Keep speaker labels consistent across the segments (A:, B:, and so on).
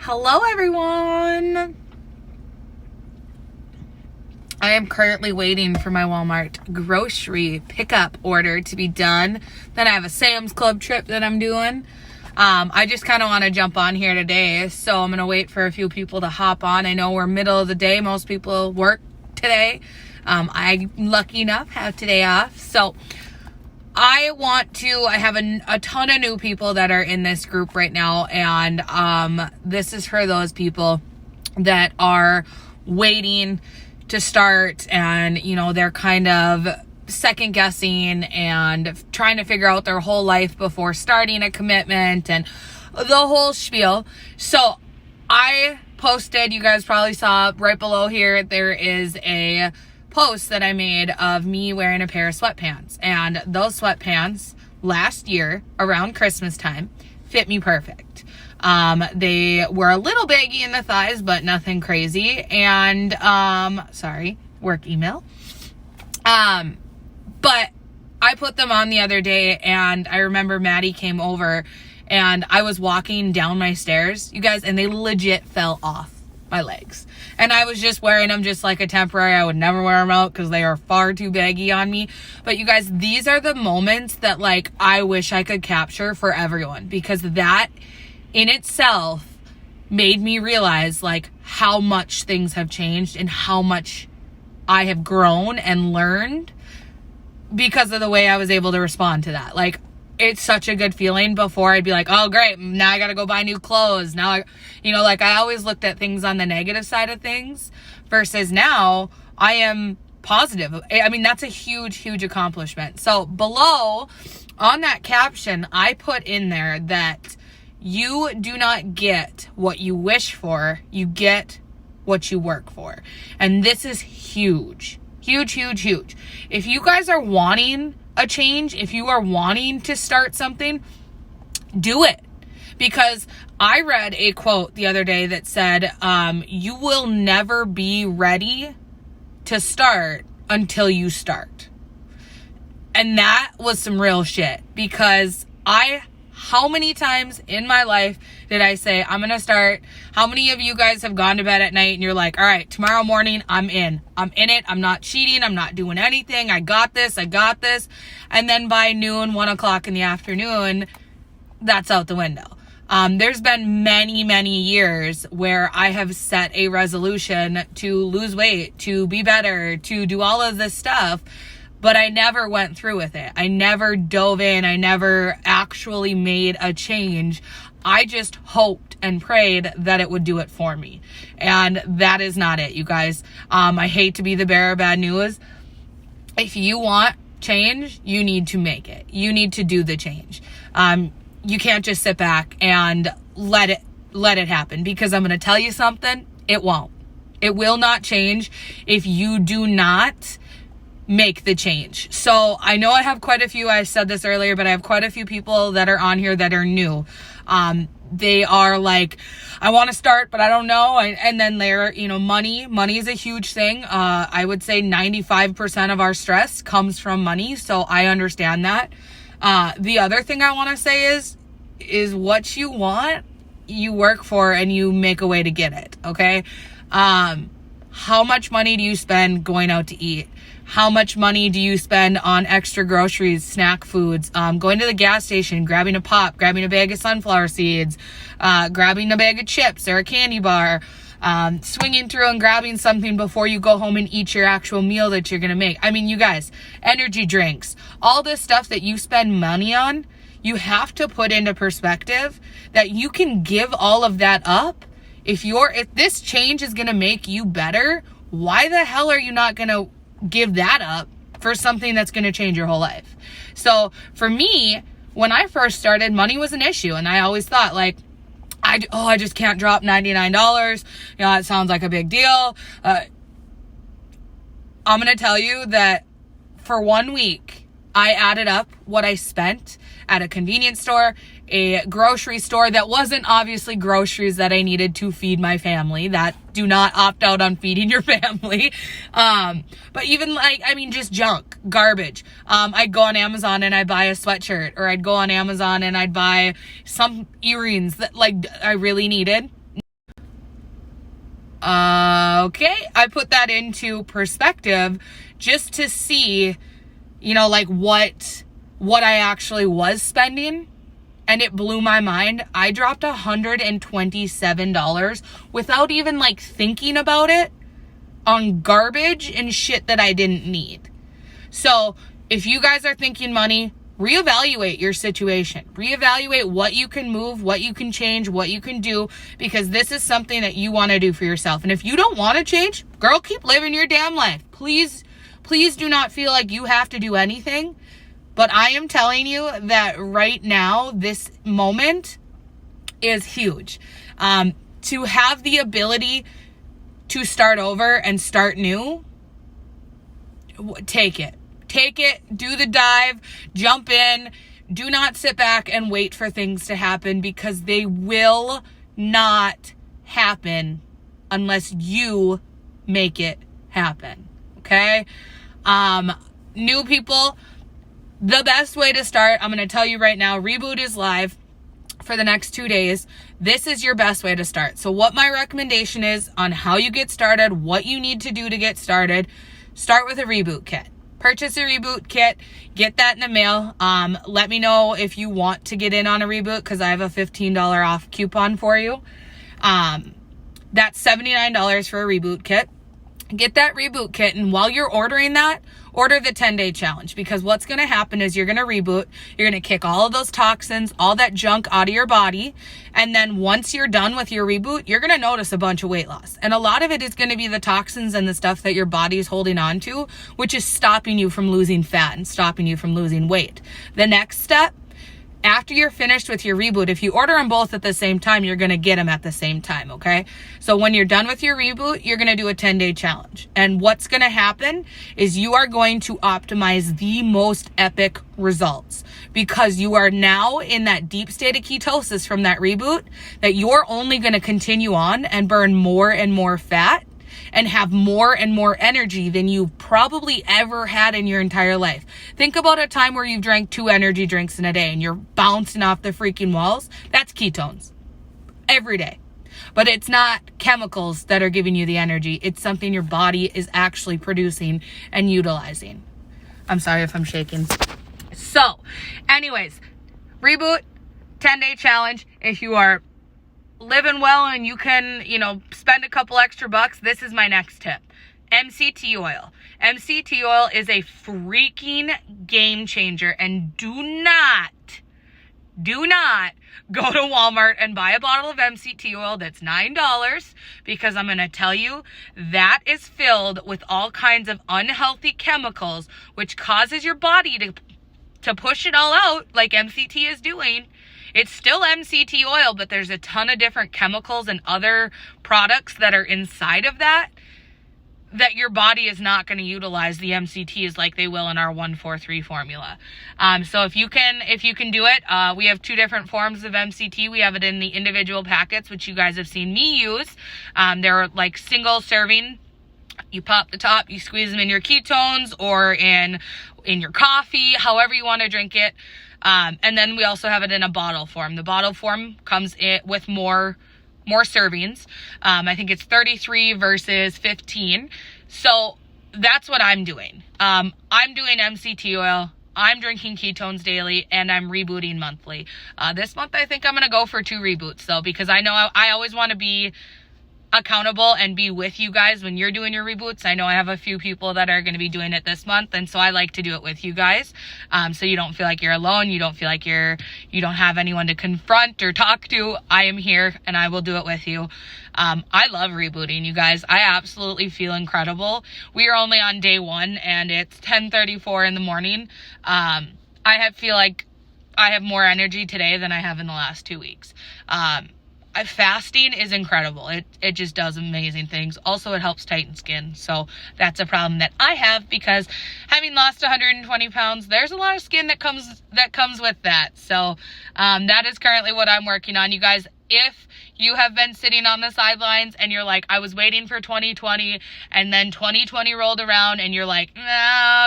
A: Hello everyone! I am currently waiting for my Walmart grocery pickup order to be done. Then I have a Sam's Club trip that I'm doing. I just kind of want to jump on here today, so I'm going to wait for a few people to hop on. I know we're middle of the day. Most people work today. I'm lucky enough to have today off. So I have a ton of new people that are in this group right now, and this is for those people that are waiting to start, and they're kind of second guessing and trying to figure out their whole life before starting a commitment and the whole spiel. So I posted, you guys probably saw right below here, there is a post that I made of me wearing a pair of sweatpants, and those sweatpants last year around Christmas time fit me perfect. They were a little baggy in the thighs, but nothing crazy. And sorry, work email. But I put them on the other day, and I remember Maddie came over, and I was walking down my stairs, you guys, and they legit fell off my legs. And I was just wearing them just like a temporary. I would never wear them out because they are far too baggy on me. But you guys, these are the moments that I wish I could capture for everyone, because that in itself made me realize how much things have changed and how much I have grown and learned because of the way I was able to respond to that. It's such a good feeling. Before I'd be like, oh great, now I gotta go buy new clothes. Now I always looked at things on the negative side of things, versus now I am positive. I mean, that's a huge, huge accomplishment. So below on that caption, I put in there that you do not get what you wish for, you get what you work for. And this is huge. Huge, huge, huge. If you guys are wanting a change, if you are wanting to start something, do it. Because I read a quote the other day that said, you will never be ready to start until you start. And that was some real shit, because how many times in my life did I say, I'm going to start? How many of you guys have gone to bed at night and you're like, all right, tomorrow morning, I'm in it. I'm not cheating. I'm not doing anything. I got this. And then by noon, 1 o'clock in the afternoon, that's out the window. There's been many, many years where I have set a resolution to lose weight, to be better, to do all of this stuff, but I never went through with it. I never dove in. I never actually made a change. I just hoped and prayed that it would do it for me. And that is not it, you guys. I hate to be the bearer of bad news. If you want change, you need to make it. You need to do the change. You can't just sit back and let it happen, because I'm going to tell you something. It won't. It will not change if you do not make the change. So I know I have quite a few, I said this earlier, but I have quite a few people that are on here that are new. They are like, I want to start, but I don't know. And then they're, money is a huge thing. I would say 95% of our stress comes from money. So I understand that. The other thing I want to say is what you want, you work for, and you make a way to get it. Okay. How much money do you spend going out to eat? How much money do you spend on extra groceries, snack foods, going to the gas station, grabbing a pop, grabbing a bag of sunflower seeds, grabbing a bag of chips or a candy bar, swinging through and grabbing something before you go home and eat your actual meal that you're going to make? I mean, you guys, energy drinks, all this stuff that you spend money on, you have to put into perspective that you can give all of that up. If this change is going to make you better, why the hell are you not going to give that up for something that's going to change your whole life? So for me, when I first started, money was an issue. And I always thought I just can't drop $99. It sounds like a big deal. I'm going to tell you that for 1 week, I added up what I spent at a convenience store, a grocery store that wasn't obviously groceries that I needed to feed my family. That do not opt out on feeding your family. But even just junk, garbage. I'd go on Amazon and I'd buy a sweatshirt, or I'd go on Amazon and I'd buy some earrings that I really needed. Okay, I put that into perspective just to see, like what I actually was spending. And it blew my mind. I dropped $127 without even like thinking about it on garbage and shit that I didn't need. So if you guys are thinking money, reevaluate your situation. Reevaluate what you can move, what you can change, what you can do, because this is something that you want to do for yourself. And if you don't want to change, girl, keep living your damn life. Please do not feel like you have to do anything. But I am telling you that right now, this moment is huge. To have the ability to start over and start new, take it. Take it, do the dive, jump in. Do not sit back and wait for things to happen, because they will not happen unless you make it happen. Okay? New people, the best way to start, I'm going to tell you right now, Reboot is live for the next 2 days. This is your best way to start. So what my recommendation is on how you get started, what you need to do to get started, start with a Reboot kit. Purchase a Reboot kit, get that in the mail. Let me know if you want to get in on a Reboot, because I have a $15 off coupon for you. That's $79 for a Reboot kit. Get that Reboot kit, and while you're ordering that, order the 10-day challenge, because what's going to happen is you're going to reboot, you're going to kick all of those toxins, all that junk out of your body, and then once you're done with your reboot, you're going to notice a bunch of weight loss. And a lot of it is going to be the toxins and the stuff that your body is holding on to, which is stopping you from losing fat and stopping you from losing weight. The next step, after you're finished with your reboot, if you order them both at the same time, you're going to get them at the same time, okay? So when you're done with your reboot, you're going to do a 10-day challenge. And what's going to happen is you are going to optimize the most epic results, because you are now in that deep state of ketosis from that reboot, that you're only going to continue on and burn more and more fat and have more and more energy than you've probably ever had in your entire life. Think about a time where you've drank 2 energy drinks in a day and you're bouncing off the freaking walls. That's ketones every day. But it's not chemicals that are giving you the energy. It's something your body is actually producing and utilizing. I'm sorry if I'm shaking. So, anyways, Reboot, 10-day challenge. If you are living well and you can, spend a couple extra bucks, this is my next tip. MCT oil. MCT oil is a freaking game changer, and do not go to Walmart and buy a bottle of MCT oil that's $9, because I'm going to tell you that is filled with all kinds of unhealthy chemicals, which causes your body to push it all out like MCT is doing. It's still MCT oil, but there's a ton of different chemicals and other products that are inside of that your body is not going to utilize the MCTs like they will in our 1-4-3 formula. So if you can do it, we have 2 different forms of MCT. We have it in the individual packets, which you guys have seen me use. They're like single serving. You pop the top, you squeeze them in your ketones or in your coffee, however you want to drink it. And then we also have it in a bottle form. The bottle form comes with more servings. I think it's 33 versus 15. So that's what I'm doing. I'm doing MCT oil. I'm drinking ketones daily, and I'm rebooting monthly. This month, I think I'm going to go for 2 reboots, though, because I know I always want to be accountable and be with you guys when you're doing your reboots. I know I have a few people that are going to be doing it this month, and so I like to do it with you guys, so you don't feel like you're alone. You don't feel like you don't have anyone to confront or talk to. I am here, and I will do it with you. I love rebooting, you guys. I absolutely feel incredible. We are only on day 1, and it's 10:34 in the morning. I feel like I have more energy today than I have in the last 2 weeks. Fasting is incredible. It just does amazing things. Also, it helps tighten skin. So that's a problem that I have, because having lost 120 pounds, there's a lot of skin that comes with that. So that is currently what I'm working on, you guys. If you have been sitting on the sidelines and you're like, I was waiting for 2020, and then 2020 rolled around and you're like,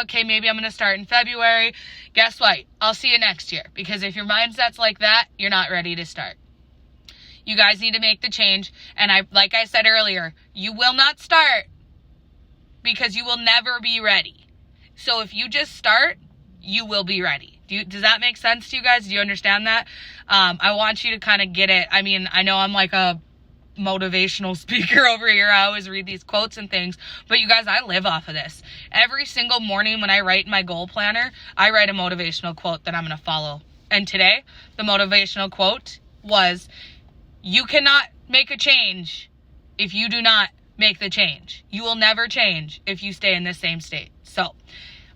A: okay, maybe I'm going to start in February. Guess what? I'll see you next year, because if your mindset's like that, you're not ready to start. You guys need to make the change. And like I said earlier, you will not start because you will never be ready. So if you just start, you will be ready. Does that make sense to you guys? Do you understand that? I want you to kind of get it. I mean, I know I'm like a motivational speaker over here. I always read these quotes and things, but you guys, I live off of this. Every single morning when I write my goal planner, I write a motivational quote that I'm going to follow. And today, the motivational quote was, you cannot make a change if you do not make the change. You will never change if you stay in the same state. So,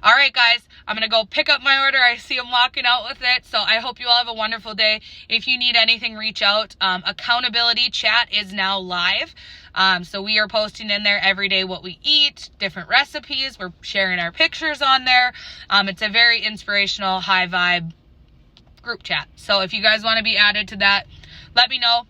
A: all right, guys, I'm going to go pick up my order. I see them walking out with it. So I hope you all have a wonderful day. If you need anything, reach out. Accountability chat is now live. So we are posting in there every day what we eat, different recipes. We're sharing our pictures on there. It's a very inspirational, high vibe group chat. So if you guys want to be added to that, let me know.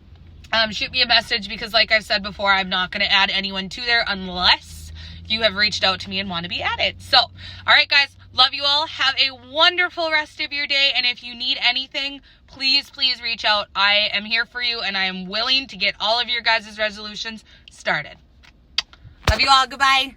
A: Shoot me a message because like I've said before, I'm not going to add anyone to there unless you have reached out to me and want to be added. So, all right, guys, love you all. Have a wonderful rest of your day. And if you need anything, please, please reach out. I am here for you and I am willing to get all of your guys' resolutions started. Love you all. Goodbye.